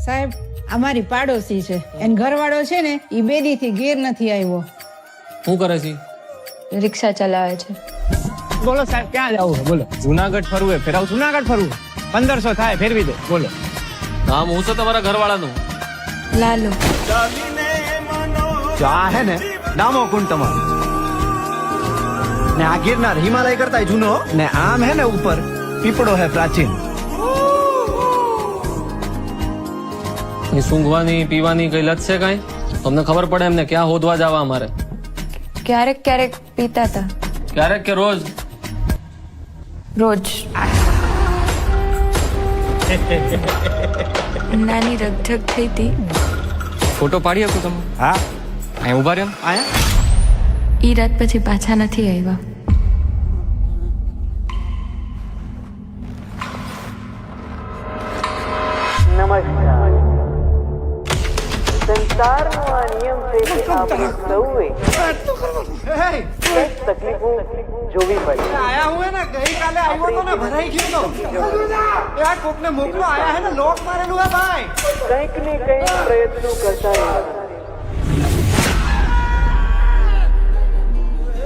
સાહેબ અમારી પાડોશી છે એન ઘરવાળો છે ને ઈ બેદી થી ઘેર નથી આવ્યો. શું કરે છે? રિક્ષા ચલાવે છે. બોલો સાહેબ ક્યાં જવું છે બોલો. જુનાગઢ ફરવું ફેરાવ. જુનાગઢ ફરવું 1500 થાય ફેરવી દે બોલો. નામ હું છે તમારા ઘરવાળાનું? લાલુ. જો આ હે ને ડામો કુંડ તમારો ને આ ગિરનાર હિમાલય કરતા જૂનો ને આમ હે ને ઉપર પીપળો હે પ્રાચીન. સૂંઘવાની પીવાની કઈ લત છે કઈ? તમને ખબર પડે એમને ક્યાં હોદવા જવા અમારે? ક્યારેક ક્યારેક પીતા હતા. ક્યારેક કે રોજ? રોજ. નાની રગઝગ થઈ હતી. ફોટો પાડી આપું તમે? હા અહીં ઉભા રહ્યો. આયા ઈ રાત પછી પાછા નથી આવ્યા. નમસ્કાર. સંસારનો આ નિયમ છે કે આપણે સૌએ કંઈક તકલીફો જોવી પડે. આયા હું હે ને ગઈકાલે આવ્યો તો ને ભરાઈ ગયો તો યાર કોકને મોકલો આયા હે ને લોક મારેલું હે ભાઈ. કંઈક ને કંઈક પ્રયત્નો કરતા રહેવા.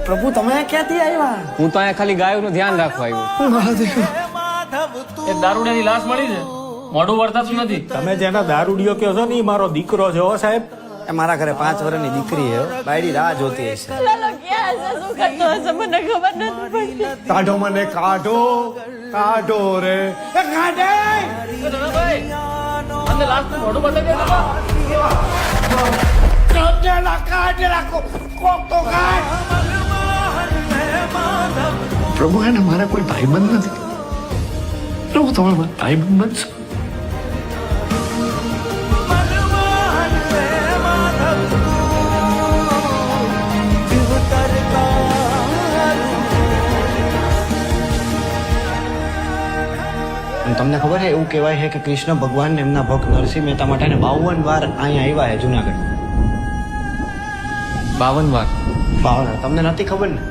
પ્રભુ તમે ક્યાંથી આવ્યા? હું તો અહીંયા ખાલી ગાયોનું ધ્યાન રાખવા આવ્યો. એ દારૂડિયાની લાશ મળી છે. મોઢું વર્તાતું નથી. તમે જેના દારૂડિયો કહો છો ને ઈ મારો દીકરો છે હો સાહેબ. એ મારા ઘરે 5 વર્ષની દીકરી હે બાયડી રાહ જોતી હશે. કાઢો મને કાઢો કાઢો રે એ કાઢે. અને લાશનું મોઢું બતાવી દે. પ્રભુ એને મારા કોઈ ભાઈબંધ નથી. પ્રભુ તમે મારા ભાઈબંધ બનશો. તમને ખબર છે એવું કહેવાય છે કે કૃષ્ણ ભગવાન એમના ભક્ત નરસિંહ મહેતા માટે 52 વાર અહીંયા આવ્યા છે જુનાગઢ. 52 વાર? 52 તમને નથી ખબર ને?